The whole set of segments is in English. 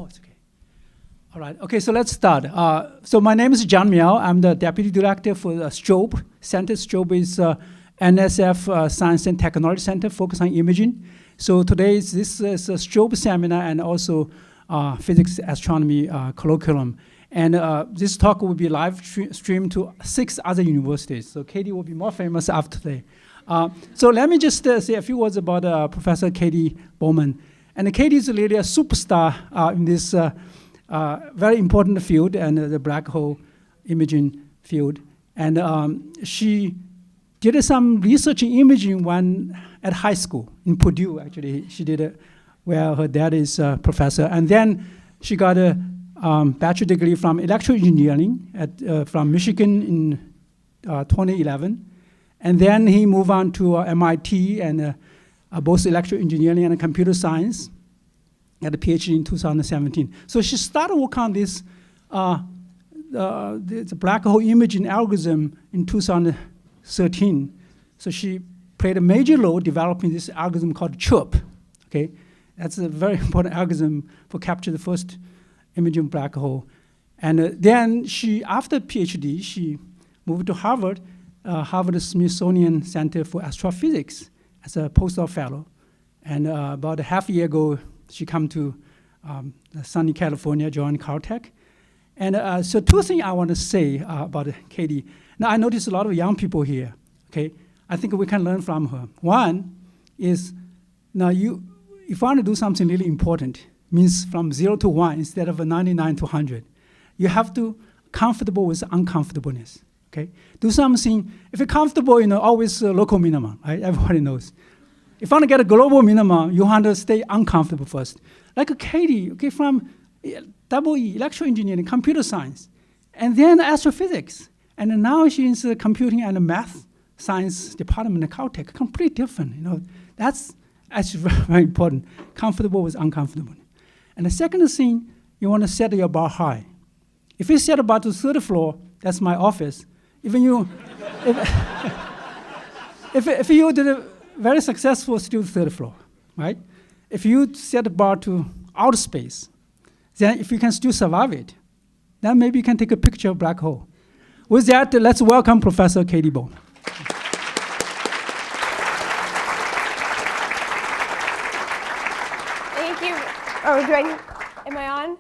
Oh, it's okay. All right. Okay, so let's start. So my name is John Miao. I'm the Deputy Director for the STROBE Center. STROBE is NSF Science and Technology Center focused on imaging. So today this is a STROBE seminar and also Physics Astronomy Colloquium. And this talk will be live streamed to 6 other universities. So Katie will be more famous after today. So let me just say a few words about Professor Katie Bouman. And Katie is really a superstar in this very important field and the black hole imaging field. And she did some research in imaging at high school in Purdue, actually. She did it where her dad is a professor. And then she got a bachelor degree from electrical engineering from Michigan in 2011. And then he moved on to MIT and both electrical engineering and computer science at a PhD in 2017. So she started work on this the black hole imaging algorithm in 2013. So she played a major role developing this algorithm called CHIRP. Okay, that's a very important algorithm for capture the first imaging black hole. And then she, after PhD, she moved to Harvard Smithsonian Center for Astrophysics as a postdoc fellow. And about a half a year ago, she came to sunny California, joined Caltech. And so 2 things I want to say about Katie. Now, I notice a lot of young people here, okay? I think we can learn from her. One is, now if you want to do something really important, means from 0 to 1 instead of a 99 to 100, you have to comfortable with uncomfortableness, okay? Do something, if you're comfortable, always local minimum, right? Everybody knows. If you want to get a global minimum, you want to stay uncomfortable first. Like Katie, okay, from EE, electrical engineering, computer science, and then astrophysics. And now she's in the computing and the math science department at Caltech, completely different. That's actually very, very important, comfortable with uncomfortable. And the second thing, you want to set your bar high. If you set a bar to the 3rd floor, that's my office. Even you, if you did a very successful, still 3rd floor, right? If you set the bar to outer space, then if you can still survive it, then maybe you can take a picture of black hole. With that, let's welcome Professor Katie Bouman. Thank you. Am I on?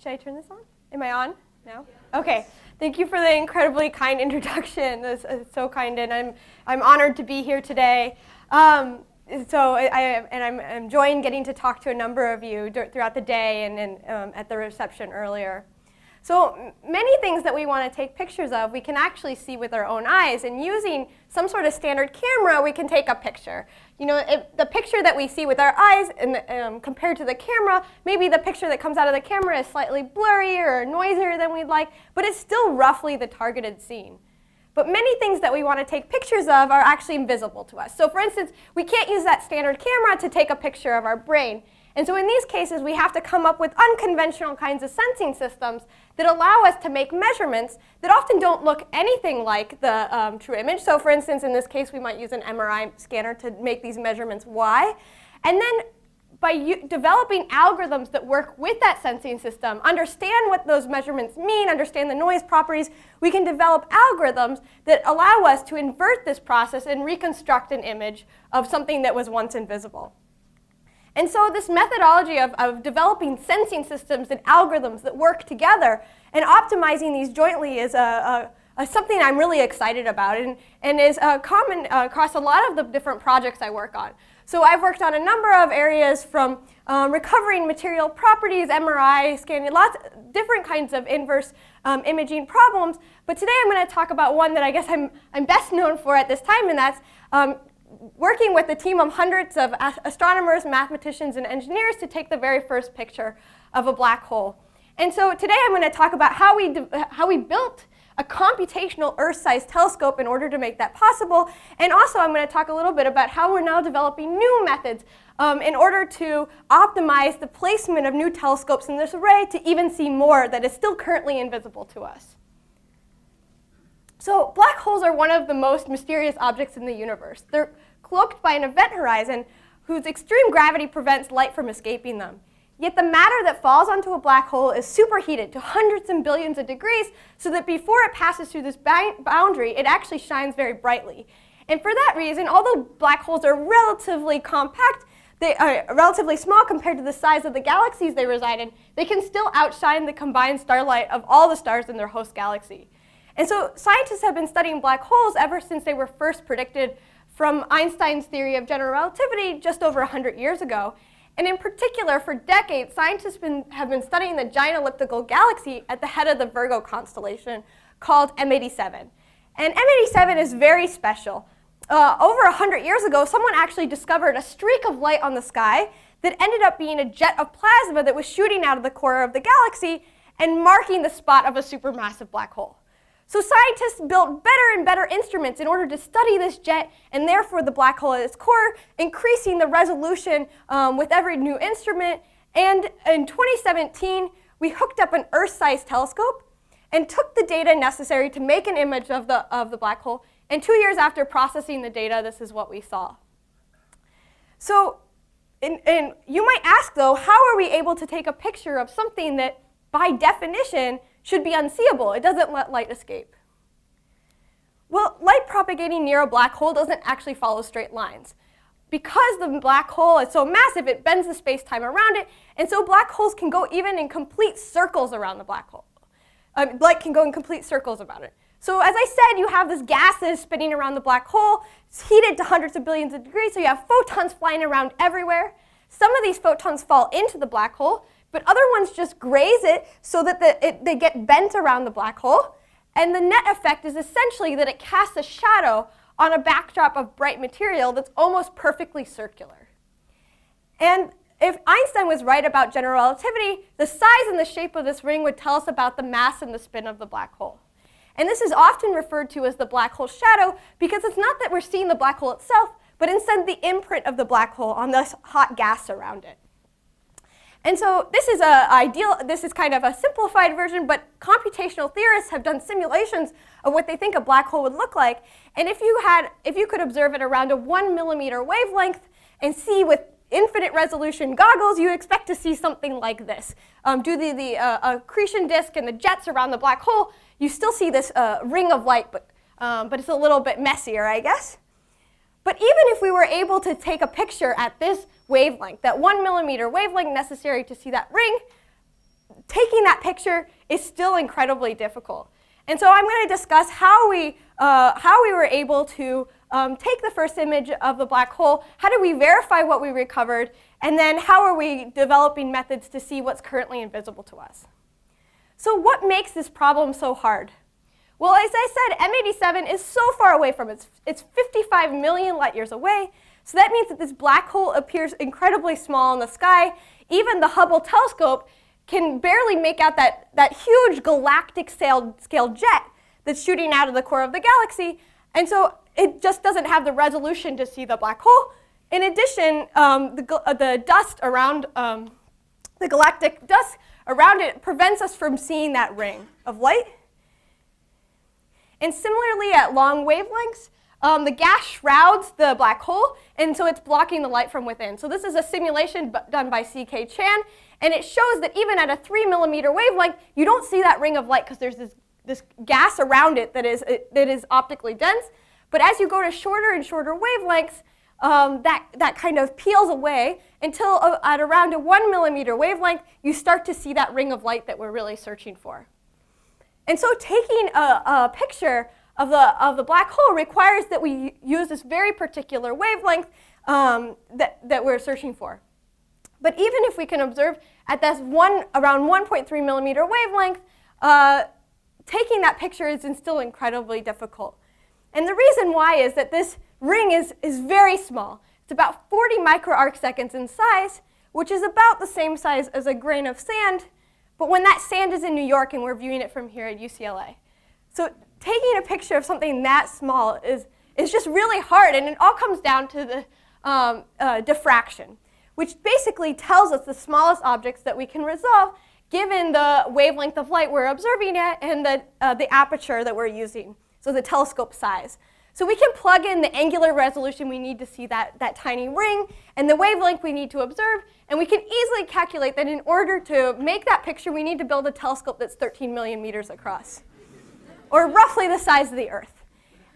Should I turn this on? Am I on? No? Okay. Thank you for the incredibly kind introduction. This is so kind, and I'm honored to be here today. I'm enjoying getting to talk to a number of you throughout the day and at the reception earlier. So many things that we want to take pictures of, we can actually see with our own eyes, and using some sort of standard camera, we can take a picture. If the picture that we see with our eyes and compared to the camera, maybe the picture that comes out of the camera is slightly blurrier or noisier than we'd like, but it's still roughly the targeted scene. But many things that we want to take pictures of are actually invisible to us. So for instance, we can't use that standard camera to take a picture of our brain. And so in these cases, we have to come up with unconventional kinds of sensing systems that allow us to make measurements that often don't look anything like the true image. So for instance, in this case, we might use an MRI scanner to make these measurements Y. And then by developing algorithms that work with that sensing system, understand what those measurements mean, understand the noise properties, we can develop algorithms that allow us to invert this process and reconstruct an image of something that was once invisible. And so this methodology of developing sensing systems and algorithms that work together and optimizing these jointly is something I'm really excited about and is common across a lot of the different projects I work on. So I've worked on a number of areas from recovering material properties, MRI scanning, lots of different kinds of inverse imaging problems. But today I'm going to talk about one that I guess I'm best known for at this time, and that's working with a team of hundreds of astronomers, mathematicians, and engineers to take the very first picture of a black hole. And so today I'm going to talk about how we built a computational Earth-sized telescope in order to make that possible. And also I'm going to talk a little bit about how we're now developing new methods in order to optimize the placement of new telescopes in this array to even see more that is still currently invisible to us. So black holes are one of the most mysterious objects in the universe. They're cloaked by an event horizon whose extreme gravity prevents light from escaping them. Yet the matter that falls onto a black hole is superheated to hundreds and billions of degrees so that before it passes through this boundary, it actually shines very brightly. And for that reason, although black holes are relatively compact, they are relatively small compared to the size of the galaxies they reside in, they can still outshine the combined starlight of all the stars in their host galaxy. And so scientists have been studying black holes ever since they were first predicted from Einstein's theory of general relativity just over 100 years ago. And in particular, for decades, scientists have been studying the giant elliptical galaxy at the head of the Virgo constellation called M87. And M87 is very special. Over 100 years ago, someone actually discovered a streak of light on the sky that ended up being a jet of plasma that was shooting out of the core of the galaxy and marking the spot of a supermassive black hole. So scientists built better and better instruments in order to study this jet and therefore the black hole at its core, increasing the resolution with every new instrument. And in 2017, we hooked up an Earth-sized telescope and took the data necessary to make an image of the black hole. And 2 years after processing the data, this is what we saw. So and you might ask, though, how are we able to take a picture of something that, by definition, should be unseeable? It doesn't let light escape. Well, light propagating near a black hole doesn't actually follow straight lines. Because the black hole is so massive, it bends the space-time around it, and so black holes can go even in complete circles around the black hole. Light can go in complete circles about it. So as I said, you have this gases spinning around the black hole. It's heated to hundreds of billions of degrees, so you have photons flying around everywhere. Some of these photons fall into the black hole, but other ones just graze it so that they get bent around the black hole. And the net effect is essentially that it casts a shadow on a backdrop of bright material that's almost perfectly circular. And if Einstein was right about general relativity, the size and the shape of this ring would tell us about the mass and the spin of the black hole. And this is often referred to as the black hole shadow because it's not that we're seeing the black hole itself, but instead the imprint of the black hole on this hot gas around it. And so this is kind of a simplified version, but computational theorists have done simulations of what they think a black hole would look like. And if you could observe it around a 1 millimeter wavelength and see with infinite resolution goggles, you expect to see something like this. Due to the accretion disk and the jets around the black hole, you still see this ring of light, but it's a little bit messier, I guess. But even if we were able to take a picture at this wavelength, that 1 millimeter wavelength necessary to see that ring, taking that picture is still incredibly difficult. And so I'm going to discuss how we were able to take the first image of the black hole, how do we verify what we recovered, and then how are we developing methods to see what's currently invisible to us. So what makes this problem so hard? Well, as I said, M87 is so far away from it. It's 55 million light years away. So that means that this black hole appears incredibly small in the sky. Even the Hubble telescope can barely make out that huge galactic scale jet that's shooting out of the core of the galaxy. And so it just doesn't have the resolution to see the black hole. In addition, the dust around, the galactic dust around it prevents us from seeing that ring of light. And similarly, at long wavelengths, the gas shrouds the black hole, and so it's blocking the light from within. So this is a simulation done by C.K. Chan, and it shows that even at a 3 millimeter wavelength, you don't see that ring of light because there's this gas around it that is optically dense. But as you go to shorter and shorter wavelengths, that kind of peels away until at around a 1 millimeter wavelength, you start to see that ring of light that we're really searching for. And so taking a picture of the black hole requires that we use this very particular wavelength that we're searching for. But even if we can observe at this around 1.3 millimeter wavelength, taking that picture is still incredibly difficult. And the reason why is that this ring is very small. It's about 40 microarcseconds in size, which is about the same size as a grain of sand. But when that sand is in New York and we're viewing it from here at UCLA. So taking a picture of something that small is just really hard, and it all comes down to the diffraction, which basically tells us the smallest objects that we can resolve given the wavelength of light we're observing at and the aperture that we're using, so the telescope size. So we can plug in the angular resolution we need to see that tiny ring and the wavelength we need to observe, and we can easily calculate that in order to make that picture, we need to build a telescope that's 13 million meters across, or roughly the size of the Earth.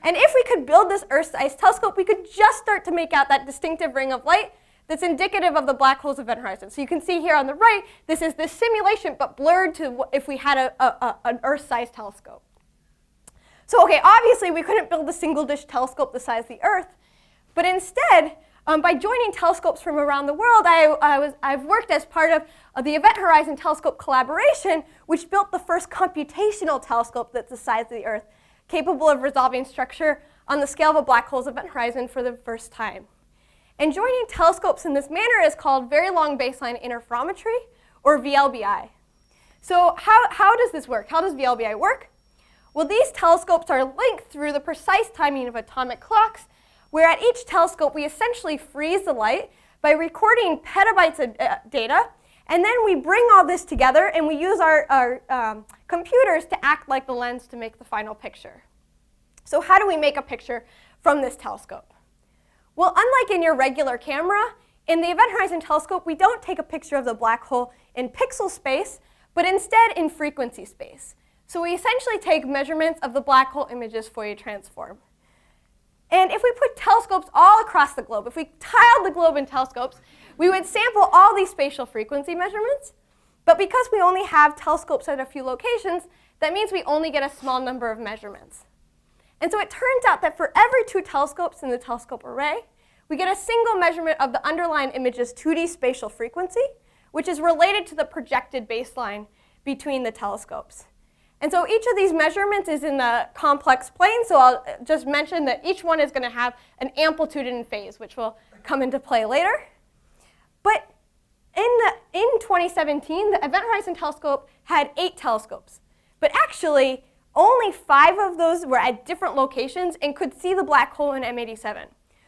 And if we could build this Earth-sized telescope, we could just start to make out that distinctive ring of light that's indicative of the black hole's event horizon. So you can see here on the right, this is the simulation, but blurred to if we had an Earth-sized telescope. So okay, obviously we couldn't build a single-dish telescope the size of the Earth, but instead, by joining telescopes from around the world, I've worked as part of the Event Horizon Telescope Collaboration, which built the first computational telescope that's the size of the Earth, capable of resolving structure on the scale of a black hole's event horizon for the first time. And joining telescopes in this manner is called Very Long Baseline Interferometry, or VLBI. So how does this work? How does VLBI work? Well, these telescopes are linked through the precise timing of atomic clocks, where at each telescope we essentially freeze the light by recording petabytes of data, and then we bring all this together and we use our computers to act like the lens to make the final picture. So how do we make a picture from this telescope? Well, unlike in your regular camera, in the Event Horizon Telescope, we don't take a picture of the black hole in pixel space, but instead in frequency space. So we essentially take measurements of the black hole images Fourier transform. And if we put telescopes all across the globe, if we tiled the globe in telescopes, we would sample all these spatial frequency measurements. But because we only have telescopes at a few locations, that means we only get a small number of measurements. And so it turns out that for every 2 telescopes in the telescope array, we get a single measurement of the underlying image's 2D spatial frequency, which is related to the projected baseline between the telescopes. And so each of these measurements is in the complex plane, so I'll just mention that each one is going to have an amplitude and phase, which will come into play later. But in 2017, the Event Horizon Telescope had 8 telescopes. But actually, only 5 of those were at different locations and could see the black hole in M87.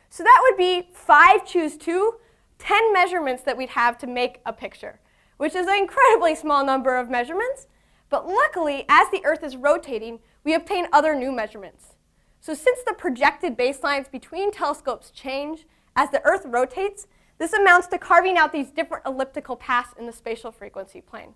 So that would be 5 choose 2, 10 measurements that we'd have to make a picture, which is an incredibly small number of measurements. But luckily, as the Earth is rotating, we obtain other new measurements. So since the projected baselines between telescopes change as the Earth rotates, this amounts to carving out these different elliptical paths in the spatial frequency plane.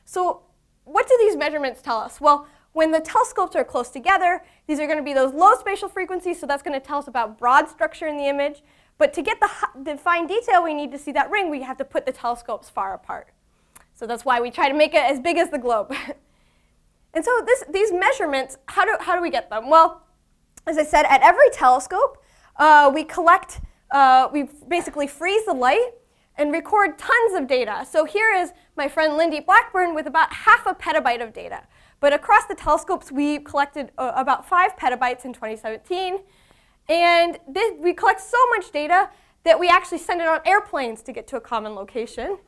So what do these measurements tell us? Well, when the telescopes are close together, these are going to be those low spatial frequencies, so that's going to tell us about broad structure in the image. But to get the fine detail we need to see that ring, we have to put the telescopes far apart. So that's why we try to make it as big as the globe. And so these measurements, how do we get them? Well, as I said, at every telescope, we basically freeze the light and record tons of data. So here is my friend Lindy Blackburn with about half a petabyte of data. But across the telescopes, we collected about 5 petabytes in 2017. And we collect so much data that we actually send it on airplanes to get to a common location.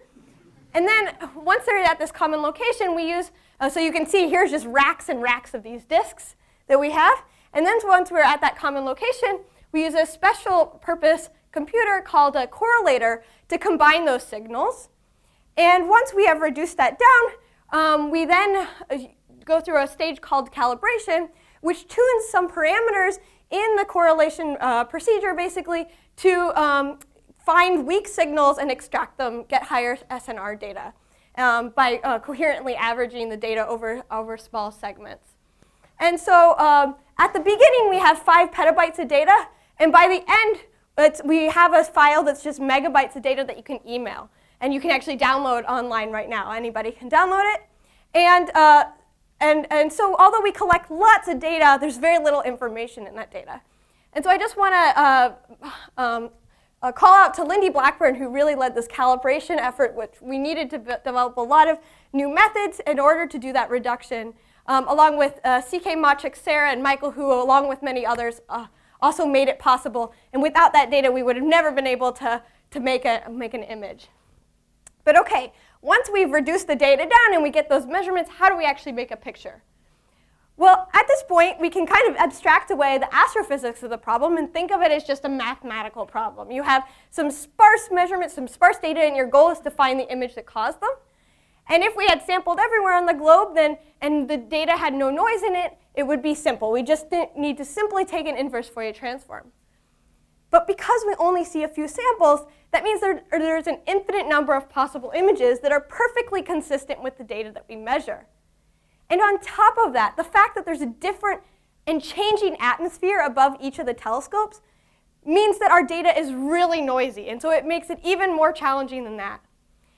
And then once they're at this common location, we use, so you can see here's just racks and racks of these disks that we have. And then once we're at that common location, we use a special purpose computer called a correlator to combine those signals. And once we have reduced that down, we then go through a stage called calibration, which tunes some parameters in the correlation procedure basically to find weak signals and extract them, get higher SNR data by coherently averaging the data over small segments. And so at the beginning, we have 5 petabytes of data. And by the end, we have a file that's just megabytes of data that you can email. And you can actually download online right now. Anybody can download it. And so although we collect lots of data, there's very little information in that data. And so I just want to call out to Lindy Blackburn, who really led this calibration effort, which we needed to develop a lot of new methods in order to do that reduction, along with C.K. Machik, Sarah, and Michael, who, along with many others, also made it possible. And without that data, we would have never been able to make an image. But okay, once we've reduced the data down and we get those measurements, how do we actually make a picture? Well, at this point, we can kind of abstract away the astrophysics of the problem and think of it as just a mathematical problem. You have some sparse measurements, some sparse data, and your goal is to find the image that caused them. And if we had sampled everywhere on the globe, and the data had no noise in it, it would be simple. We just need to simply take an inverse Fourier transform. But because we only see a few samples, that means there's an infinite number of possible images that are perfectly consistent with the data that we measure. And on top of that, the fact that there's a different and changing atmosphere above each of the telescopes means that our data is really noisy, and so it makes it even more challenging than that.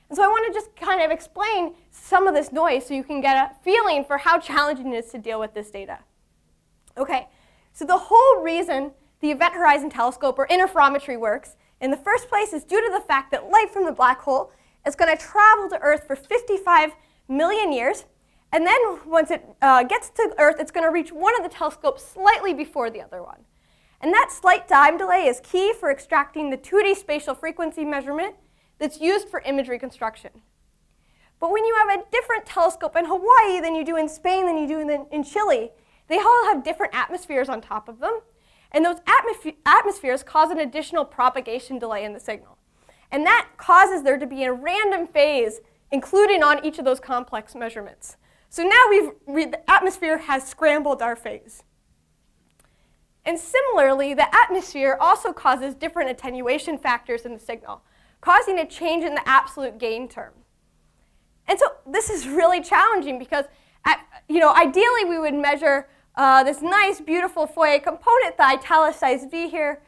And so I want to just kind of explain some of this noise so you can get a feeling for how challenging it is to deal with this data. Okay, so the whole reason the Event Horizon Telescope, or interferometry, works in the first place is due to the fact that light from the black hole is going to travel to Earth for 55 million years, and then once it gets to Earth, it's going to reach one of the telescopes slightly before the other one. And that slight time delay is key for extracting the 2D spatial frequency measurement that's used for image reconstruction. But when you have a different telescope in Hawaii than you do in Spain than you do in Chile, they all have different atmospheres on top of them. And those atmospheres cause an additional propagation delay in the signal. And that causes there to be a random phase included on each of those complex measurements. So now the atmosphere has scrambled our phase. And similarly, the atmosphere also causes different attenuation factors in the signal, causing a change in the absolute gain term. And so this is really challenging because ideally we would measure this nice, beautiful Fourier component, the italicized V here.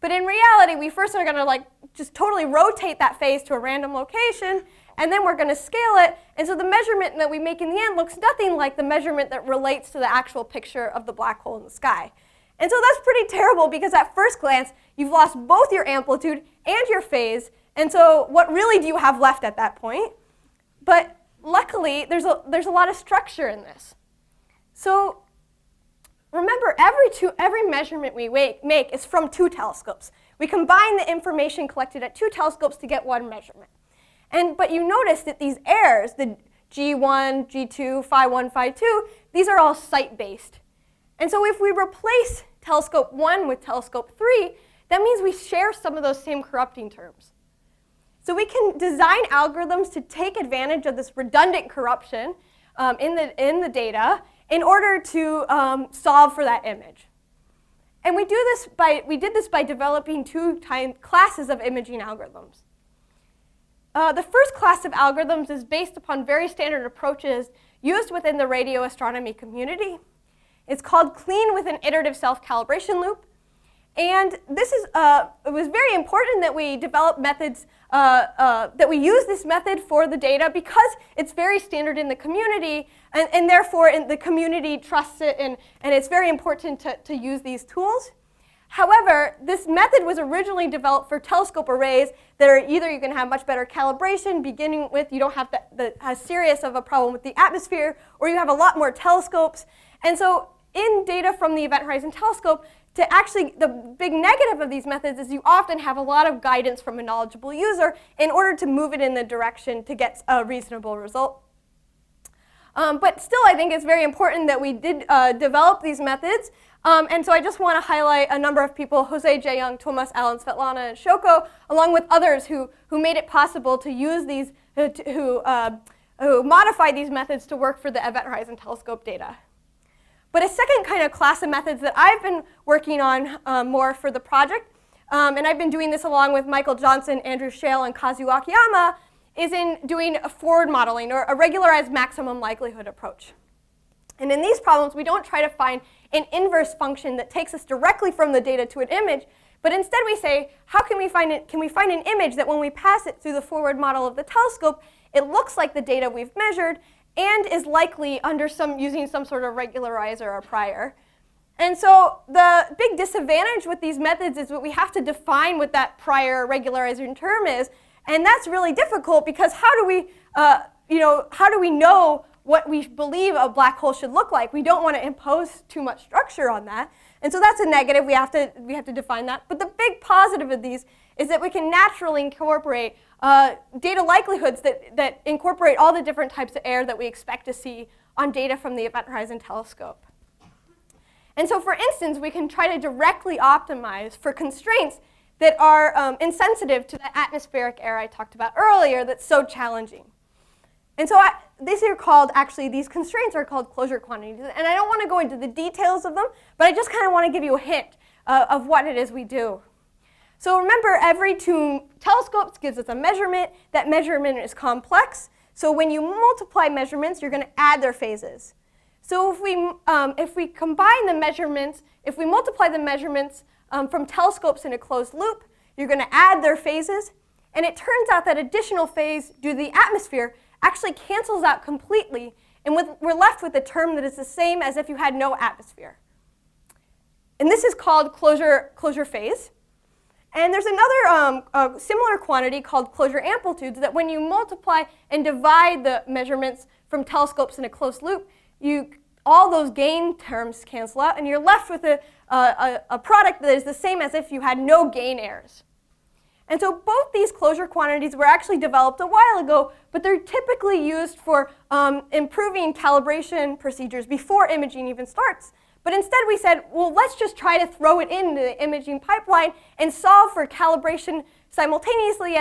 But in reality, we first are going to just totally rotate that phase to a random location, and then we're going to scale it. And so the measurement that we make in the end looks nothing like the measurement that relates to the actual picture of the black hole in the sky. And so that's pretty terrible because at first glance, you've lost both your amplitude and your phase. And so what really do you have left at that point? But luckily, there's a lot of structure in this. So remember, every measurement we make is from two telescopes. We combine the information collected at two telescopes to get one measurement. But you notice that these errors, the G1, G2, Phi 1, Phi 2, these are all site-based. And so if we replace telescope 1 with telescope 3, that means we share some of those same corrupting terms. So we can design algorithms to take advantage of this redundant corruption in the data in order to solve for that image. And we did this by developing two classes of imaging algorithms. The first class of algorithms is based upon very standard approaches used within the radio astronomy community. It's called clean with an iterative self-calibration loop. And this is, it was very important that we develop methods, that we use this method for the data because it's very standard in the community, and therefore the community trusts it, and it's very important to use these tools. However, this method was originally developed for telescope arrays that are either you can have much better calibration, beginning with you don't have as serious of a problem with the atmosphere, or you have a lot more telescopes. And so in data from the Event Horizon Telescope, the big negative of these methods is you often have a lot of guidance from a knowledgeable user in order to move it in the direction to get a reasonable result. But still, I think it's very important that we did develop these methods. And so I just want to highlight a number of people, Jose J. Young, Thomas Allen, Svetlana, and Shoko, along with others who made it possible to use these, who modified these methods to work for the Event Horizon Telescope data. But a second kind of class of methods that I've been working on more for the project, and I've been doing this along with Michael Johnson, Andrew Shale, and Kazuo Akiyama, is in doing a forward modeling, or a regularized maximum likelihood approach. And in these problems, we don't try to find an inverse function that takes us directly from the data to an image, but instead we say, how can we find an image that when we pass it through the forward model of the telescope, it looks like the data we've measured, and is likely under using some sort of regularizer or prior. And so the big disadvantage with these methods is that we have to define what that prior regularizer term is, and that's really difficult because how do we know what we believe a black hole should look like? We don't want to impose too much structure on that, and so that's a negative. We have to define that. But the big positive of these is that we can naturally incorporate data likelihoods that incorporate all the different types of error that we expect to see on data from the Event Horizon Telescope. And so, for instance, we can try to directly optimize for constraints that are insensitive to the atmospheric error I talked about earlier that's so challenging. And so these are called, actually, these constraints are called closure quantities. And I don't want to go into the details of them, but I just kind of want to give you a hint of what it is we do. So remember, every 2 telescopes gives us a measurement. That measurement is complex. So when you multiply measurements, you're going to add their phases. So if we combine the measurements, if we multiply the measurements from telescopes in a closed loop, you're going to add their phases. And it turns out that additional phase due to the atmosphere actually cancels out completely. And we're left with a term that is the same as if you had no atmosphere. And this is called closure phase. And there's another similar quantity called closure amplitudes that when you multiply and divide the measurements from telescopes in a closed loop, all those gain terms cancel out, and you're left with a product that is the same as if you had no gain errors. And so both these closure quantities were actually developed a while ago, but they're typically used for improving calibration procedures before imaging even starts. But instead we said, well, let's just try to throw it into the imaging pipeline and solve for calibration simultaneously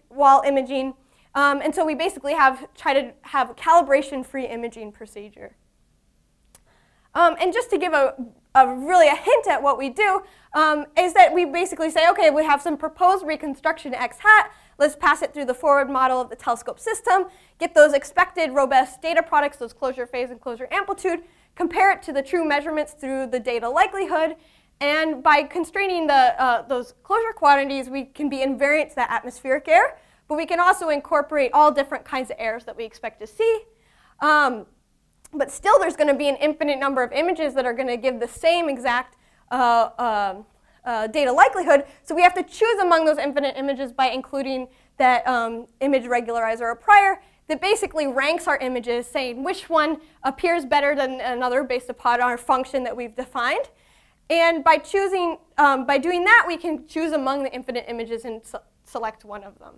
while imaging. And so we basically try to have a calibration-free imaging procedure. And just to give really a hint at what we do, is that we basically say, okay, we have some proposed reconstruction x hat. Let's pass it through the forward model of the telescope system, get those expected robust data products, those closure phase and closure amplitude, compare it to the true measurements through the data likelihood, and by constraining those closure quantities, we can be invariant to that atmospheric error, but we can also incorporate all different kinds of errors that we expect to see. But still, there's going to be an infinite number of images that are going to give the same exact data likelihood, so we have to choose among those infinite images by including that image regularizer or prior that basically ranks our images, saying which one appears better than another based upon our function that we've defined. And by doing that, we can choose among the infinite images and select one of them.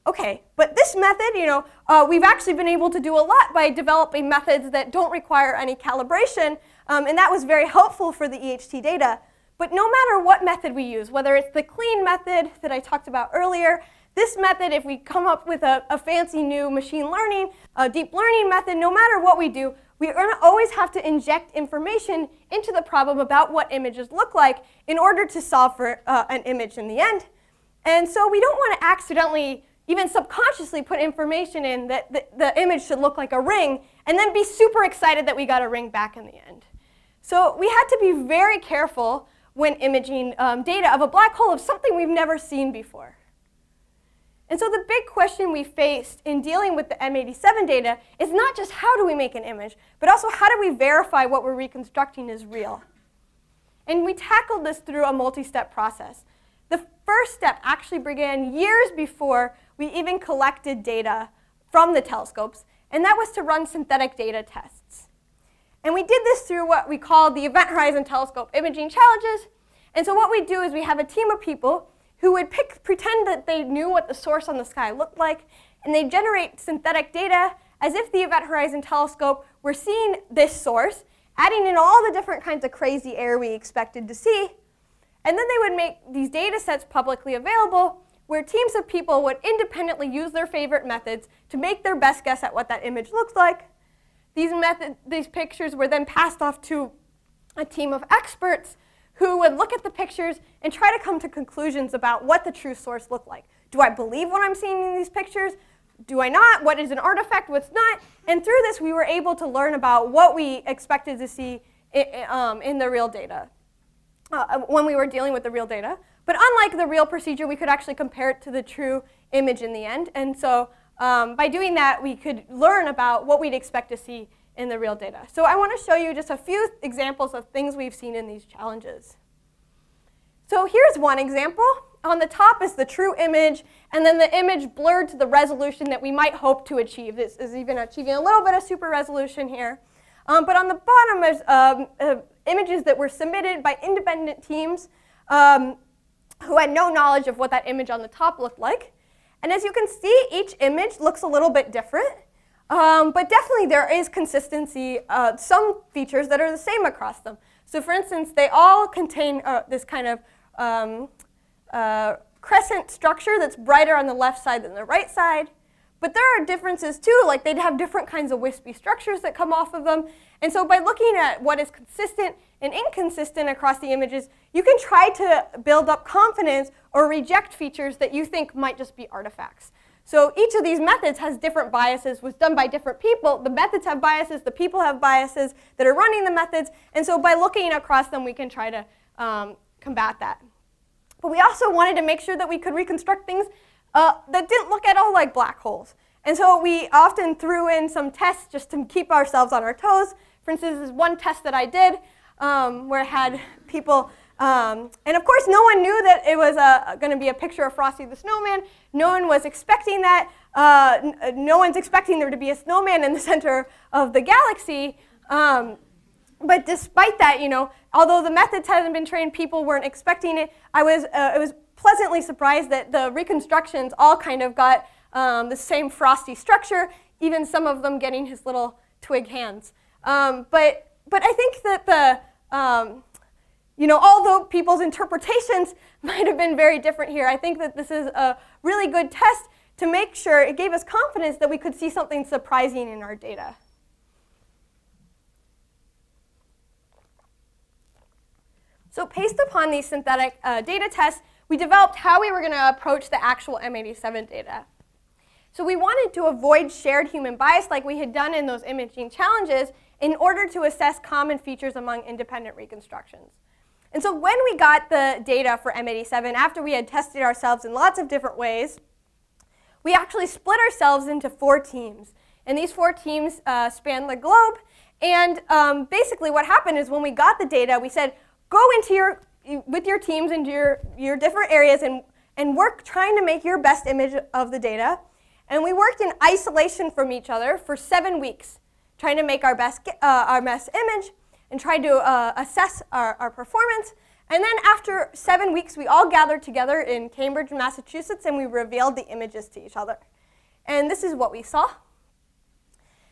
Okay, but this method, we've actually been able to do a lot by developing methods that don't require any calibration, and that was very helpful for the EHT data. But no matter what method we use, whether it's the clean method that I talked about earlier, this method, if we come up with a fancy new machine learning, a deep learning method, no matter what we do, we're going to always have to inject information into the problem about what images look like in order to solve for an image in the end. And so we don't want to accidentally, even subconsciously, put information in that the image should look like a ring and then be super excited that we got a ring back in the end. So we had to be very careful when imaging data of a black hole of something we've never seen before. And so the big question we faced in dealing with the M87 data is not just how do we make an image, but also how do we verify what we're reconstructing is real. And we tackled this through a multi-step process. The first step actually began years before we even collected data from the telescopes, and that was to run synthetic data tests. And we did this through what we call the Event Horizon Telescope Imaging Challenges. And so what we do is we have a team of people who would pretend that they knew what the source on the sky looked like, and they generate synthetic data as if the Event Horizon Telescope were seeing this source, adding in all the different kinds of crazy error we expected to see. And then they would make these data sets publicly available, where teams of people would independently use their favorite methods to make their best guess at what that image looks like. These pictures were then passed off to a team of experts who would look at the pictures and try to come to conclusions about what the true source looked like. Do I believe what I'm seeing in these pictures? Do I not? What is an artifact? What's not? And through this, we were able to learn about what we expected to see in the real data when we were dealing with the real data. But unlike the real procedure, we could actually compare it to the true image in the end. And so by doing that, we could learn about what we'd expect to see in the real data. So I want to show you just a few examples of things we've seen in these challenges. So here's one example. On the top is the true image, and then the image blurred to the resolution that we might hope to achieve. This is even achieving a little bit of super resolution here. But on the bottom is images that were submitted by independent teams who had no knowledge of what that image on the top looked like. And as you can see, each image looks a little bit different. But definitely there is consistency, some features that are the same across them. So for instance, they all contain this kind of crescent structure that's brighter on the left side than the right side. But there are differences too, like they'd have different kinds of wispy structures that come off of them. And so by looking at what is consistent and inconsistent across the images, you can try to build up confidence or reject features that you think might just be artifacts. So each of these methods has different biases, was done by different people. The methods have biases, the people have biases that are running the methods, and so by looking across them, we can try to combat that. But we also wanted to make sure that we could reconstruct things that didn't look at all like black holes. And so we often threw in some tests just to keep ourselves on our toes. For instance, this is one test that I did where I had people, and of course no one knew that it was going to be a picture of Frosty the Snowman. No one was expecting that. No one's expecting there to be a snowman in the center of the galaxy. But despite that, you know, although the methods hadn't been trained, people weren't expecting it. It was pleasantly surprised that the reconstructions all kind of got the same frosty structure, even some of them getting his little twig hands. But I think that you know, although people's interpretations might have been very different here, I think that this is a really good test to make sure it gave us confidence that we could see something surprising in our data. So based upon these synthetic data tests, we developed how we were going to approach the actual M87 data. So we wanted to avoid shared human bias like we had done in those imaging challenges in order to assess common features among independent reconstructions. And so when we got the data for M87, after we had tested ourselves in lots of different ways, we actually split ourselves into 4 teams. And these 4 teams span the globe. And basically what happened is when we got the data, we said, go into with your teams into your different areas and work trying to make your best image of the data. And we worked in isolation from each other for 7 weeks, trying to make our best image and tried to assess our performance. And then after 7 weeks, we all gathered together in Cambridge, Massachusetts, and we revealed the images to each other. And this is what we saw.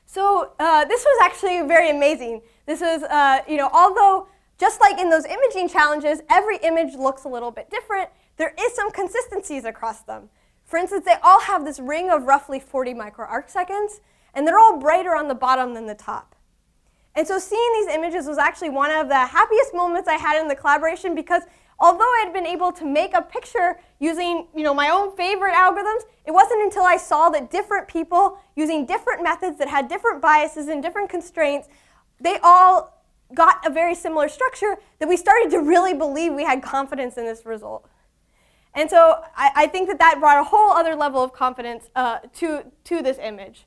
So this was actually very amazing. This was, you know, although just like in those imaging challenges, every image looks a little bit different, there is some consistencies across them. For instance, they all have this ring of roughly 40 microarcseconds, and they're all brighter on the bottom than the top. And so seeing these images was actually one of the happiest moments I had in the collaboration, because although I had been able to make a picture using, you know, my own favorite algorithms, it wasn't until I saw that different people using different methods that had different biases and different constraints, they all got a very similar structure that we started to really believe we had confidence in this result. And so I think that that brought a whole other level of confidence to this image.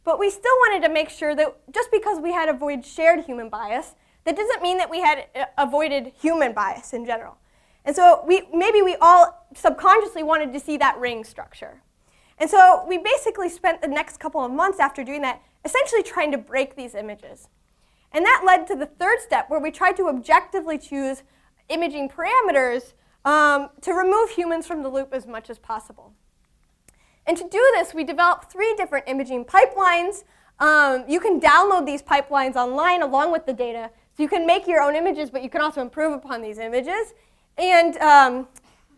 But we still wanted to make sure that just because we had avoided shared human bias, that doesn't mean that we had avoided human bias in general. And so maybe we all subconsciously wanted to see that ring structure. And so we basically spent the next couple of months after doing that essentially trying to break these images. And that led to the third step, where we tried to objectively choose imaging parameters to remove humans from the loop as much as possible. And to do this, we developed 3 different imaging pipelines. You can download these pipelines online along with the data. So you can make your own images, but you can also improve upon these images. And,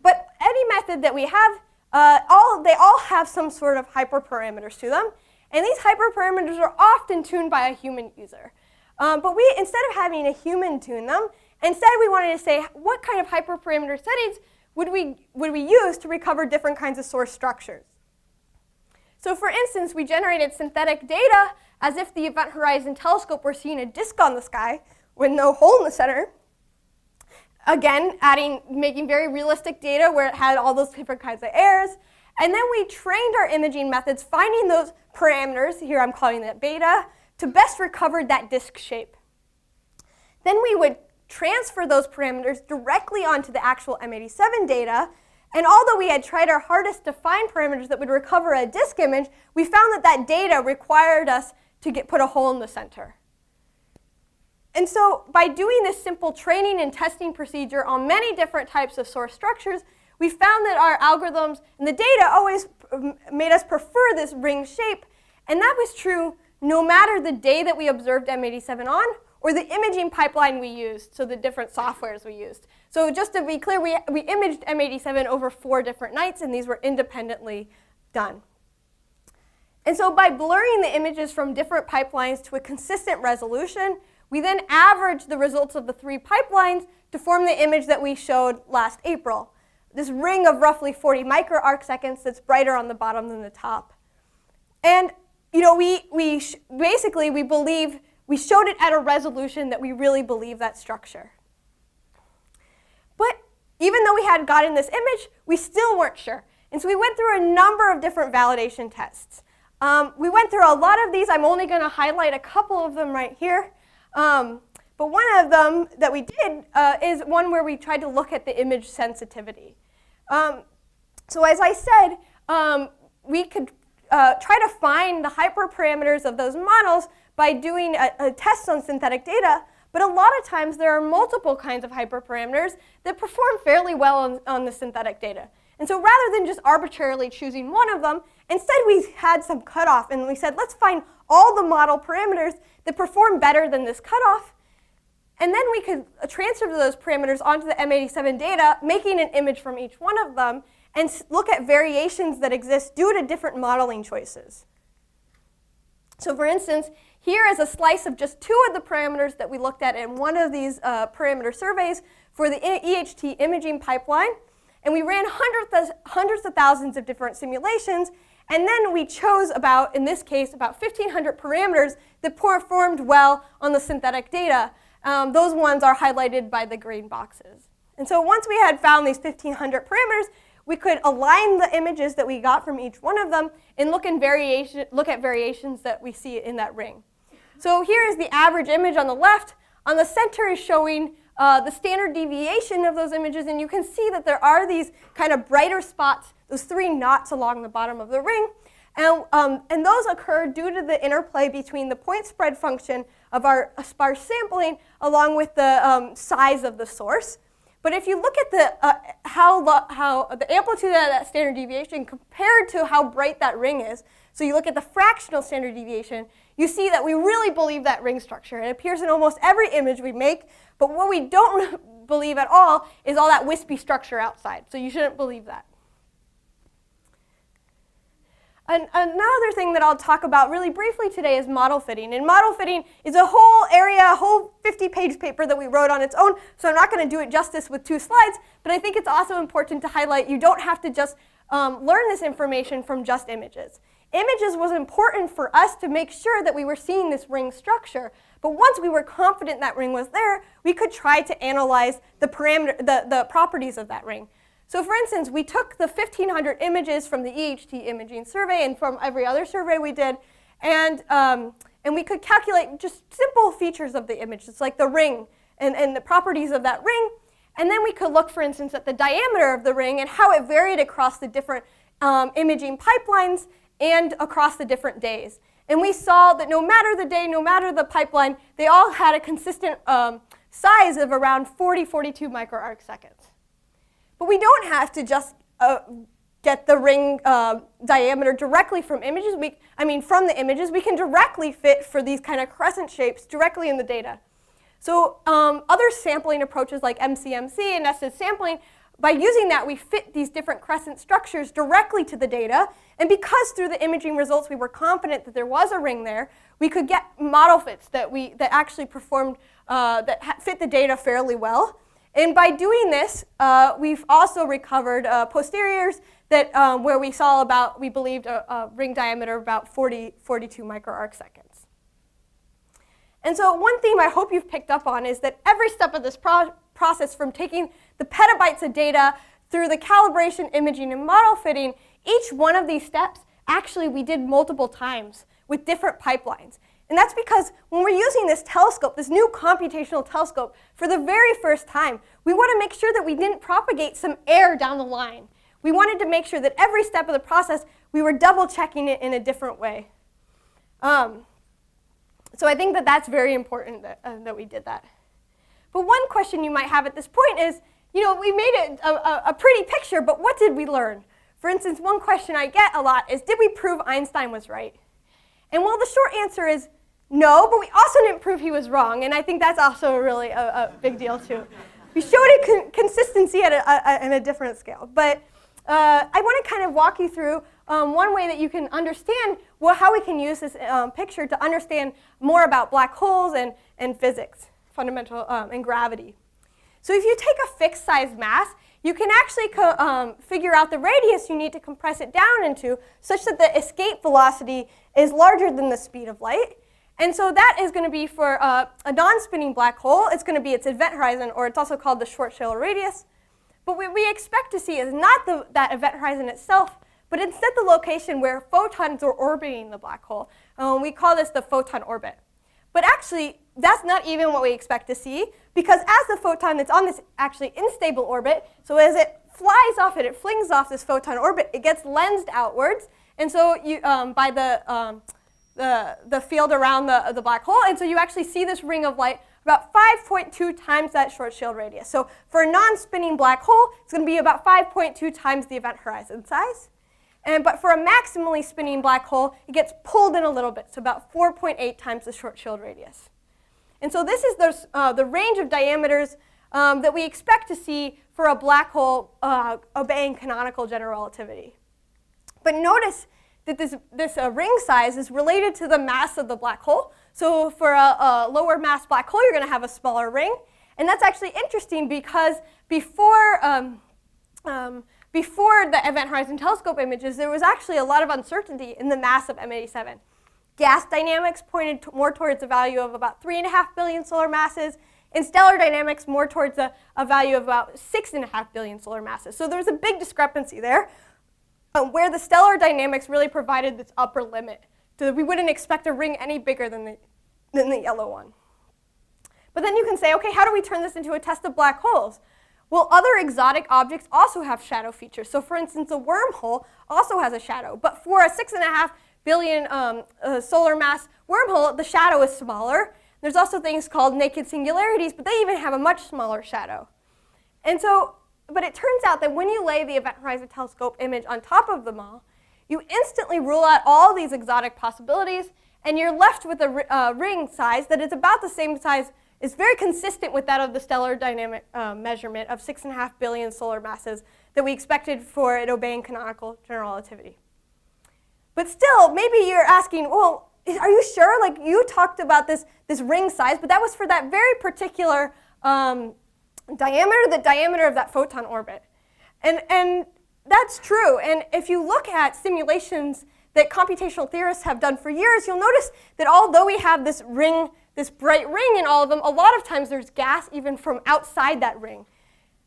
but any method that we have, they all have some sort of hyperparameters to them. And these hyperparameters are often tuned by a human user. But instead of having a human tune them, instead we wanted to say, what kind of hyperparameter settings would we use to recover different kinds of source structures? So for instance, we generated synthetic data as if the Event Horizon Telescope were seeing a disk on the sky with no hole in the center. Again, making very realistic data where it had all those different kinds of errors. And then we trained our imaging methods, finding those parameters, here I'm calling that beta, to best recover that disk shape. Then we would transfer those parameters directly onto the actual M87 data. And although we had tried our hardest to find parameters that would recover a disk image, we found that that data required us to put a hole in the center. And so by doing this simple training and testing procedure on many different types of source structures, we found that our algorithms and the data always made us prefer this ring shape. And that was true no matter the day that we observed M87 on or the imaging pipeline we used, so the different softwares we used. So just to be clear, we imaged M87 over 4 different nights, and these were independently done. And so by blurring the images from different pipelines to a consistent resolution, we then average the results of the 3 pipelines to form the image that we showed last April. This ring of roughly 40 microarcseconds that's brighter on the bottom than the top. And we believe we showed it at a resolution that we really believe that structure. But even though we had gotten this image, we still weren't sure. And so we went through a number of different validation tests. We went through a lot of these. I'm only going to highlight a couple of them right here. But one of them that we did is one where we tried to look at the image sensitivity. So as I said, we could try to find the hyperparameters of those models by doing a test on synthetic data. But a lot of times there are multiple kinds of hyperparameters that perform fairly well on the synthetic data. And so rather than just arbitrarily choosing one of them, instead we had some cutoff and we said, let's find all the model parameters that perform better than this cutoff. And then we could transfer those parameters onto the M87 data, making an image from each one of them, and look at variations that exist due to different modeling choices. So for instance, here is a slice of just 2 of the parameters that we looked at in one of these parameter surveys for the EHT imaging pipeline. And we ran hundreds of thousands of different simulations, and then we chose about, in this case, about 1,500 parameters that performed well on the synthetic data. Those ones are highlighted by the green boxes. And so once we had found these 1,500 parameters, we could align the images that we got from each one of them and look at variations that we see in that ring. So here is the average image on the left. On the center is showing the standard deviation of those images, and you can see that there are these kind of brighter spots, those 3 knots along the bottom of the ring. And those occur due to the interplay between the point spread function of our sparse sampling along with the size of the source. But if you look at the, how the amplitude of that standard deviation compared to how bright that ring is, so you look at the fractional standard deviation, you see that we really believe that ring structure. It appears in almost every image we make, but what we don't believe at all is all that wispy structure outside. So you shouldn't believe that. Another thing that I'll talk about really briefly today is model fitting. And model fitting is a whole area, a whole 50-page paper that we wrote on its own, so I'm not going to do it justice with 2 slides, but I think it's also important to highlight you don't have to just learn this information from just images. Images was important for us to make sure that we were seeing this ring structure, but once we were confident that ring was there, we could try to analyze the properties of that ring. So for instance, we took the 1,500 images from the EHT imaging survey and from every other survey we did, and we could calculate just simple features of the image, just like the ring and the properties of that ring. And then we could look, for instance, at the diameter of the ring and how it varied across the different imaging pipelines and across the different days. And we saw that no matter the day, no matter the pipeline, they all had a consistent size of around 42 microarcseconds. But we don't have to just get the ring diameter directly from images. From the images, we can directly fit for these kind of crescent shapes directly in the data. So other sampling approaches like MCMC and nested sampling, by using that, we fit these different crescent structures directly to the data. And because through the imaging results we were confident that there was a ring there, we could get model fits that actually performed, that fit the data fairly well. And by doing this, we've also recovered posteriors that, where we saw we believed a ring diameter of about 42 microarcseconds. And so one theme I hope you've picked up on is that every step of this process, from taking the petabytes of data through the calibration, imaging, and model fitting, each one of these steps, actually we did multiple times with different pipelines. And that's because when we're using this telescope, this new computational telescope, for the very first time, we want to make sure that we didn't propagate some error down the line. We wanted to make sure that every step of the process, we were double checking it in a different way. So I think that that's very important that we did that. But one question you might have at this point is, we made it a pretty picture, but what did we learn? For instance, one question I get a lot is, did we prove Einstein was right? And well, the short answer is no, but we also didn't prove he was wrong, and I think that's also really a big deal too. We showed it consistency at a different scale. But I want to kind of walk you through one way that you can understand how we can use this picture to understand more about black holes and physics, fundamental, and gravity. So if you take a fixed size mass, you can actually figure out the radius you need to compress it down into such that the escape velocity is larger than the speed of light. And so that is going to be for a non-spinning black hole. It's going to be its event horizon, or it's also called the Schwarzschild radius. But what we expect to see is not that event horizon itself, but instead the location where photons are orbiting the black hole. We call this the photon orbit. But actually, that's not even what we expect to see, because as the photon that's on this actually unstable orbit, so as it flies off it flings off this photon orbit, it gets lensed outwards, and so you, by the field around the black hole, and so you actually see this ring of light about 5.2 times that Schwarzschild radius. So for a non-spinning black hole, it's going to be about 5.2 times the event horizon size. But for a maximally spinning black hole, it gets pulled in a little bit, so about 4.8 times the Schwarzschild radius. And so this is the range of diameters that we expect to see for a black hole obeying canonical general relativity. But notice that this ring size is related to the mass of the black hole. So for a lower mass black hole, you're going to have a smaller ring. And that's actually interesting because before the Event Horizon Telescope images, there was actually a lot of uncertainty in the mass of M87. Gas dynamics pointed more towards a value of about 3.5 billion solar masses, and stellar dynamics more towards a value of about 6.5 billion solar masses. So there was a big discrepancy there, where the stellar dynamics really provided this upper limit. So we wouldn't expect a ring any bigger than the yellow one. But then you can say, okay, how do we turn this into a test of black holes? Well, other exotic objects also have shadow features. So for instance, a wormhole also has a shadow. But for a 6.5 billion solar mass wormhole, the shadow is smaller. There's also things called naked singularities, but they even have a much smaller shadow. And so, but it turns out that when you lay the Event Horizon Telescope image on top of them all, you instantly rule out all these exotic possibilities, and you're left with a ring size that is about the same size, is very consistent with that of the stellar dynamic measurement of 6.5 billion solar masses that we expected for it obeying canonical general relativity. But still, maybe you're asking, well, are you sure? Like, you talked about this ring size, but that was for that very particular diameter, the diameter of that photon orbit. And that's true. And if you look at simulations that computational theorists have done for years, you'll notice that although we have this ring, this bright ring in all of them, a lot of times there's gas even from outside that ring.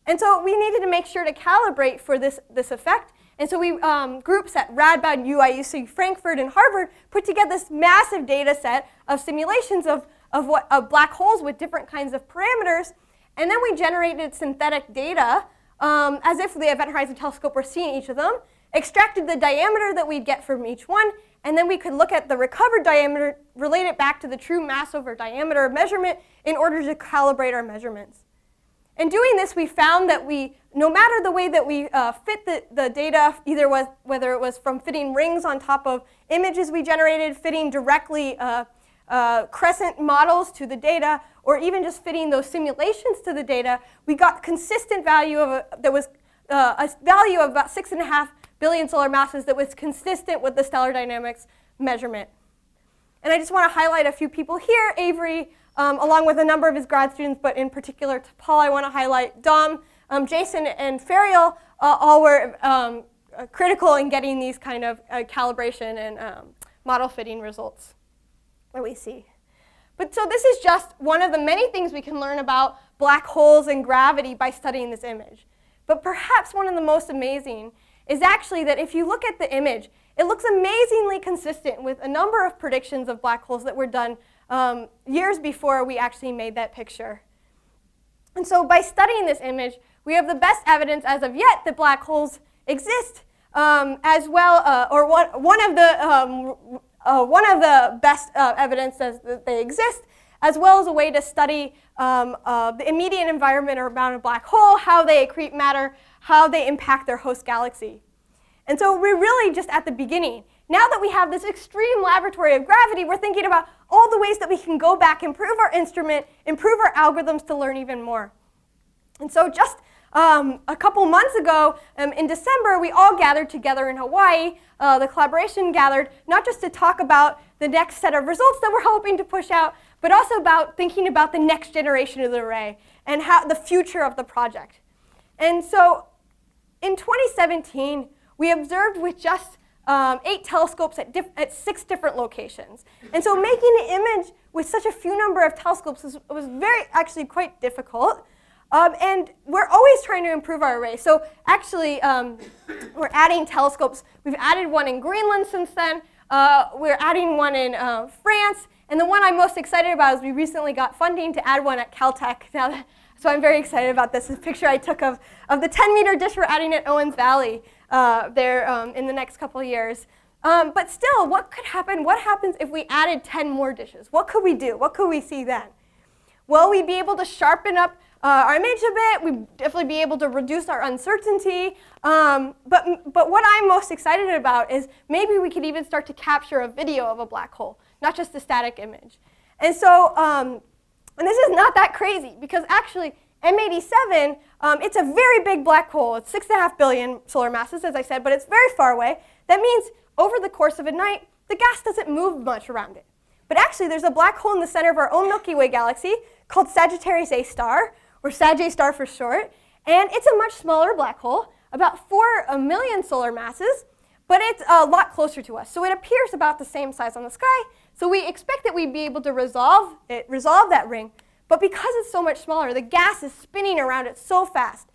And so we needed to make sure to calibrate for this effect. And so we, groups at Radboud, UC Frankfurt, and Harvard put together this massive data set of simulations of black holes with different kinds of parameters. And then we generated synthetic data as if the Event Horizon Telescope were seeing each of them, extracted the diameter that we'd get from each one, and then we could look at the recovered diameter, relate it back to the true mass over diameter measurement in order to calibrate our measurements. In doing this, we found that no matter the way that we fit the data, whether it was from fitting rings on top of images we generated, fitting directly crescent models to the data, or even just fitting those simulations to the data, we got consistent value that was a value of about 6.5 billion solar masses that was consistent with the stellar dynamics measurement. And I just want to highlight a few people here. Avery, along with a number of his grad students, but in particular to Paul, I want to highlight Dom, Jason, and Ferial, all were critical in getting these kind of calibration and model fitting results that we see. But so this is just one of the many things we can learn about black holes and gravity by studying this image. But perhaps one of the most amazing is actually that if you look at the image, it looks amazingly consistent with a number of predictions of black holes that were done years before we actually made that picture. And so by studying this image, we have the best evidence as of yet that black holes exist as well, or one of the best evidences that they exist, as well as a way to study the immediate environment around a black hole, how they accrete matter, how they impact their host galaxy. And so we're really just at the beginning. Now that we have this extreme laboratory of gravity, we're thinking about all the ways that we can go back, improve our instrument, improve our algorithms to learn even more. And so just a couple months ago, in December, we all gathered together in Hawaii. The collaboration gathered not just to talk about the next set of results that we're hoping to push out, but also about thinking about the next generation of the array and how the future of the project. And so in 2017, we observed with just 8 telescopes at 6 different locations. And so making an image with such a few number of telescopes was actually quite difficult. And we're always trying to improve our array. So actually, we're adding telescopes. We've added one in Greenland since then. We're adding one in France. And the one I'm most excited about is we recently got funding to add one at Caltech. So I'm very excited about this. This is a picture I took of the 10-meter dish we're adding at Owens Valley there in the next couple of years. But still, what could happen? What happens if we added 10 more dishes? What could we do? What could we see then? Well, we'd be able to sharpen up our image a bit. We'd definitely be able to reduce our uncertainty. But what I'm most excited about is maybe we could even start to capture a video of a black hole, not just a static image. And so, and this is not that crazy, because actually M87, it's a very big black hole. It's 6.5 billion solar masses, as I said, but it's very far away. That means over the course of a night, the gas doesn't move much around it. But actually, there's a black hole in the center of our own Milky Way galaxy called Sagittarius A star, or Sag A star for short. And it's a much smaller black hole, about 4 million solar masses, but it's a lot closer to us. So it appears about the same size on the sky. So we expect that we'd be able to resolve that ring. But because it's so much smaller, the gas is spinning around it so fast.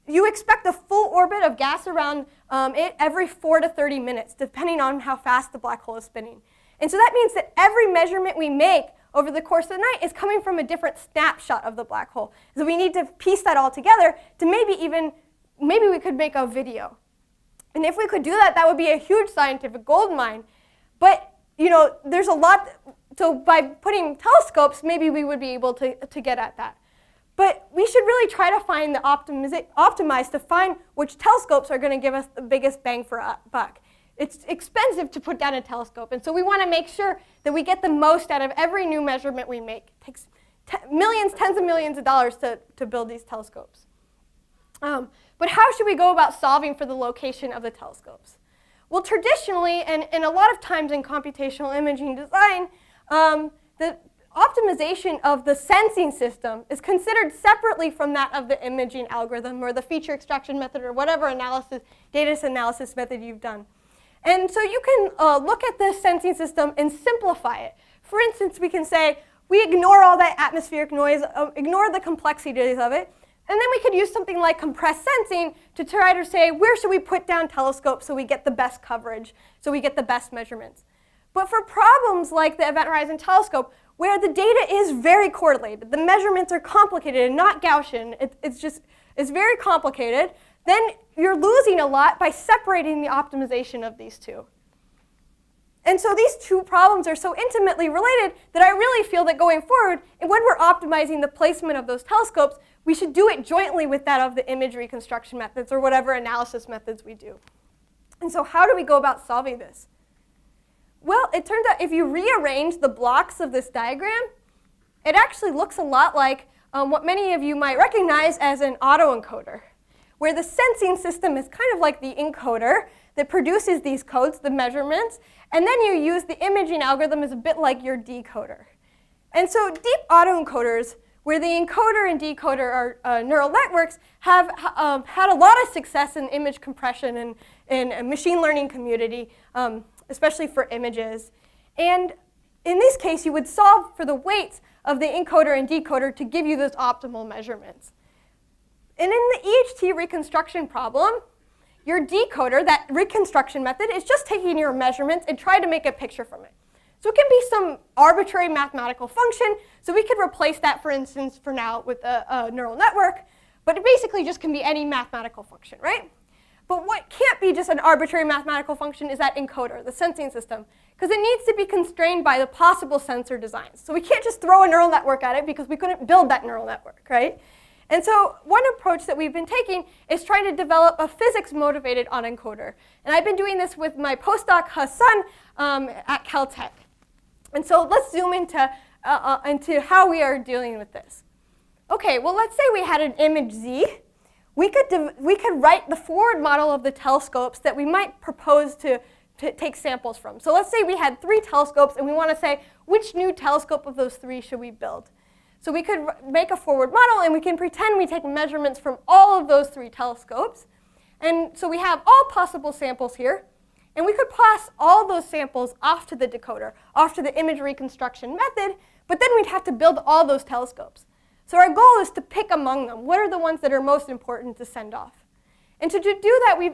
You expect a full orbit of gas around it every 4 to 30 minutes, depending on how fast the black hole is spinning. And so that means that every measurement we make over the course of the night is coming from a different snapshot of the black hole. So we need to piece that all together to maybe we could make a video. And if we could do that, that would be a huge scientific gold mine. But there's a lot, so by putting telescopes, maybe we would be able to get at that. But we should really try to find optimize to find which telescopes are going to give us the biggest bang for a buck. It's expensive to put down a telescope, and so we want to make sure that we get the most out of every new measurement we make. It takes tens of millions of dollars to build these telescopes. But how should we go about solving for the location of the telescopes? Well, traditionally, and a lot of times in computational imaging design, the optimization of the sensing system is considered separately from that of the imaging algorithm or the feature extraction method or whatever data analysis method you've done. And so you can look at the sensing system and simplify it. For instance, we can say, we ignore all that atmospheric noise, ignore the complexities of it, and then we could use something like compressed sensing to try to say, where should we put down telescopes so we get the best coverage, so we get the best measurements. But for problems like the Event Horizon Telescope, where the data is very correlated, the measurements are complicated and not Gaussian, it's very complicated, then you're losing a lot by separating the optimization of these two. And so these two problems are so intimately related that I really feel that going forward, and when we're optimizing the placement of those telescopes, we should do it jointly with that of the image reconstruction methods or whatever analysis methods we do. And so how do we go about solving this? Well, it turns out if you rearrange the blocks of this diagram, it actually looks a lot like what many of you might recognize as an autoencoder, where the sensing system is kind of like the encoder that produces these codes, the measurements, and then you use the imaging algorithm as a bit like your decoder. And so deep autoencoders, where the encoder and decoder are neural networks, have had a lot of success in image compression and in a machine learning community, especially for images. And in this case, you would solve for the weights of the encoder and decoder to give you those optimal measurements. And in the EHT reconstruction problem, your decoder, that reconstruction method, is just taking your measurements and trying to make a picture from it. So it can be some arbitrary mathematical function. So we could replace that, for instance, for now with a neural network. But it basically just can be any mathematical function, right? But what can't be just an arbitrary mathematical function is that encoder, the sensing system, because it needs to be constrained by the possible sensor designs. So we can't just throw a neural network at it because we couldn't build that neural network, right? And so one approach that we've been taking is trying to develop a physics-motivated autoencoder. And I've been doing this with my postdoc Hassan at Caltech. And so let's zoom into how we are dealing with this. Okay, well, let's say we had an image Z we could write the forward model of the telescopes that we might propose to take samples from. So let's say we had 3 telescopes and we want to say which new telescope of those 3 should we build. So we could make a forward model and we can pretend we take measurements from all of those 3 telescopes. And so we have all possible samples here. And we could pass all those samples off to the decoder, off to the image reconstruction method, but then we'd have to build all those telescopes. So our goal is to pick among them. What are the ones that are most important to send off? And to do that, we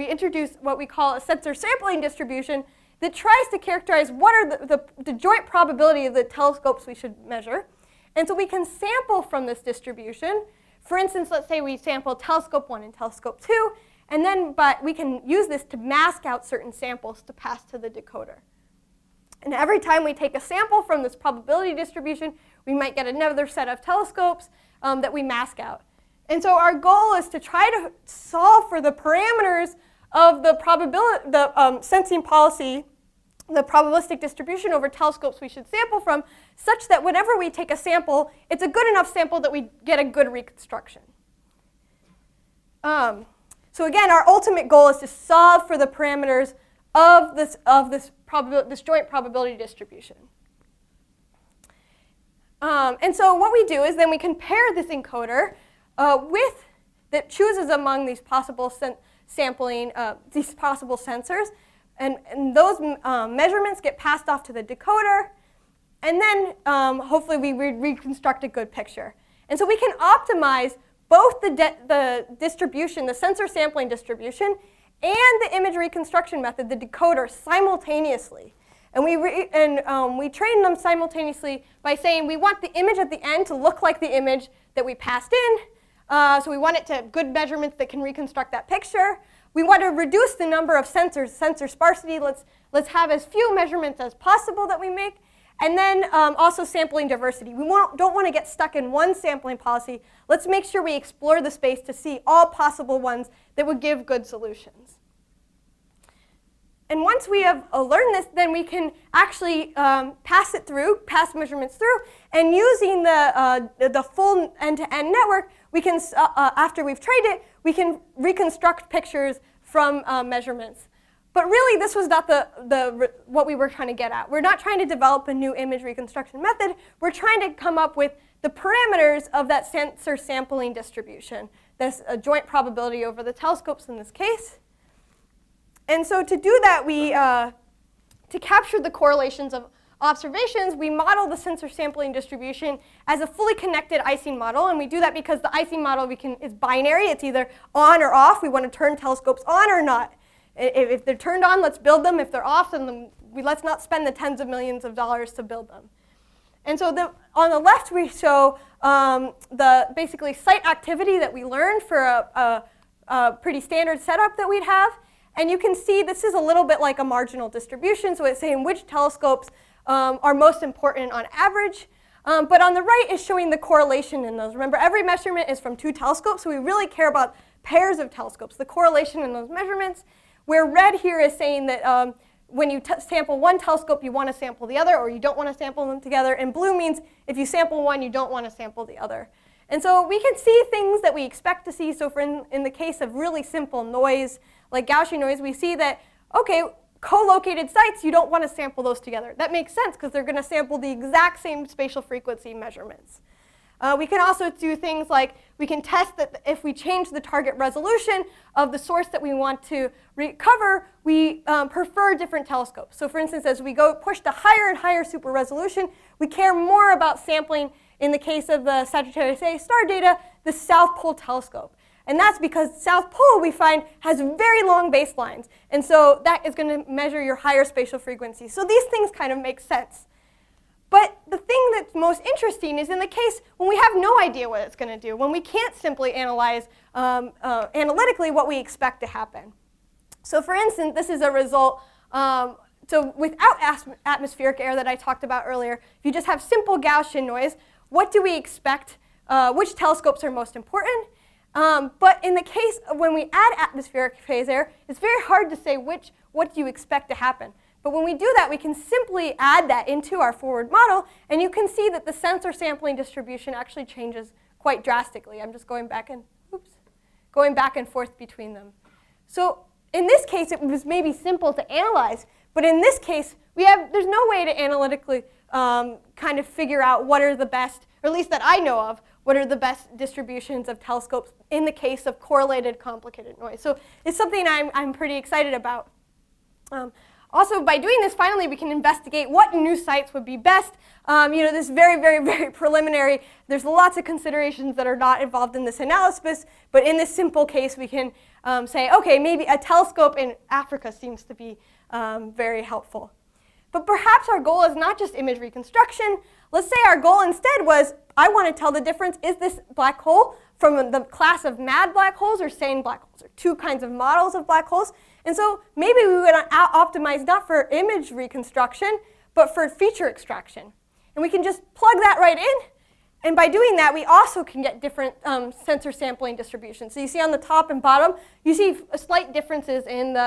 introduced what we call a sensor sampling distribution that tries to characterize what are the joint probability of the telescopes we should measure. And so we can sample from this distribution. For instance, let's say we sample telescope 1 and telescope 2, and then we can use this to mask out certain samples to pass to the decoder. And every time we take a sample from this probability distribution, we might get another set of telescopes that we mask out. And so our goal is to try to solve for the parameters of the sensing policy, the probabilistic distribution over telescopes we should sample from, such that whenever we take a sample, it's a good enough sample that we get a good reconstruction. So again, our ultimate goal is to solve for the parameters of this joint probability distribution. And so what we do is then we compare this encoder that chooses among these possible these possible sensors, and those measurements get passed off to the decoder, and then hopefully we reconstruct a good picture. And so we can optimize both the distribution, the sensor sampling distribution, and the image reconstruction method, the decoder, simultaneously. And we train them simultaneously by saying we want the image at the end to look like the image that we passed in. So we want it to have good measurements that can reconstruct that picture. We want to reduce the number of sensors, sensor sparsity. Let's have as few measurements as possible that we make. And then also sampling diversity. We don't want to get stuck in one sampling policy. Let's make sure we explore the space to see all possible ones that would give good solutions. And once we have learned this, then we can actually pass measurements through, and using the full end-to-end network, we can, after we've trained it, we can reconstruct pictures from measurements. But really, this was not what we were trying to get at. We're not trying to develop a new image reconstruction method. We're trying to come up with the parameters of that sensor sampling distribution. That's a joint probability over the telescopes in this case. And so to do that, to capture the correlations of observations, we model the sensor sampling distribution as a fully connected Ising model. And we do that because the Ising model is binary. It's either on or off. We want to turn telescopes on or not. If they're turned on, let's build them. If they're off, then let's not spend the tens of millions of dollars to build them. And so on the left, we show the basically site activity that we learned for a pretty standard setup that we'd have. And you can see this is a little bit like a marginal distribution. So it's saying which telescopes are most important on average. But on the right is showing the correlation in those. Remember, every measurement is from 2 telescopes. So we really care about pairs of telescopes, the correlation in those measurements. Where red here is saying that when you sample one telescope, you want to sample the other, or you don't want to sample them together. And blue means if you sample one, you don't want to sample the other. And so we can see things that we expect to see. So in the case of really simple noise, like Gaussian noise, we see that, okay, co-located sites, you don't want to sample those together. That makes sense because they're going to sample the exact same spatial frequency measurements. We can also do things like we can test that if we change the target resolution of the source that we want to recover, we prefer different telescopes. So for instance, as we push to higher and higher super resolution, we care more about sampling, in the case of the Sagittarius A star data, the South Pole telescope. And that's because South Pole, we find, has very long baselines. And so that is going to measure your higher spatial frequency. So these things kind of make sense. But the thing that's most interesting is in the case when we have no idea what it's going to do, when we can't simply analyze analytically what we expect to happen. So for instance, this is a result. So without atmospheric air that I talked about earlier, if you just have simple Gaussian noise, what do we expect? Which telescopes are most important? But in the case of when we add atmospheric phase air, it's very hard to say what do you expect to happen. But when we do that, we can simply add that into our forward model, and you can see that the sensor sampling distribution actually changes quite drastically. I'm just going back and, oops. going back and forth between them. So in this case, it was maybe simple to analyze, but in this case, there's no way to analytically kind of figure out what are the best, or at least that I know of, what are the best distributions of telescopes in the case of correlated complicated noise. So it's something I'm pretty excited about. Also, by doing this, finally, we can investigate what new sites would be best. This is very, very, very preliminary. There's lots of considerations that are not involved in this analysis, but in this simple case, we can say, okay, maybe a telescope in Africa seems to be very helpful. But perhaps our goal is not just image reconstruction. Let's say our goal instead was, I want to tell the difference, is this black hole from the class of mad black holes or sane black holes, or two kinds of models of black holes. And so maybe we would optimize not for image reconstruction, but for feature extraction. And we can just plug that right in. And by doing that, we also can get different sensor sampling distributions. So you see on the top and bottom, you see slight differences in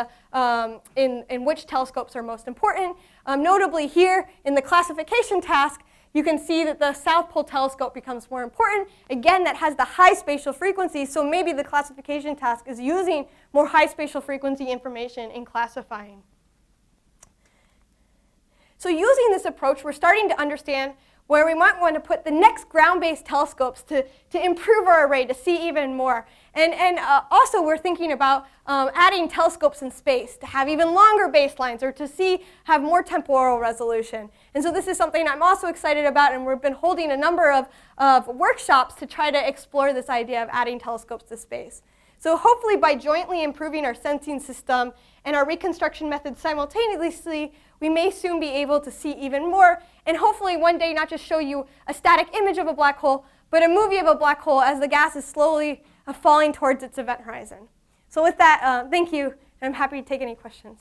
in which telescopes are most important. Notably here, in the classification task, you can see that the South Pole telescope becomes more important. Again, that has the high spatial frequency, so maybe the classification task is using more high spatial frequency information in classifying. So using this approach, we're starting to understand where we might want to put the next ground-based telescopes to improve our array, to see even more. And also we're thinking about adding telescopes in space to have even longer baselines or to have more temporal resolution. And so this is something I'm also excited about, and we've been holding a number of workshops to try to explore this idea of adding telescopes to space. So hopefully by jointly improving our sensing system and our reconstruction methods simultaneously, we may soon be able to see even more, and hopefully one day not just show you a static image of a black hole, but a movie of a black hole as the gas is slowly falling towards its event horizon. So with that, thank you, and I'm happy to take any questions.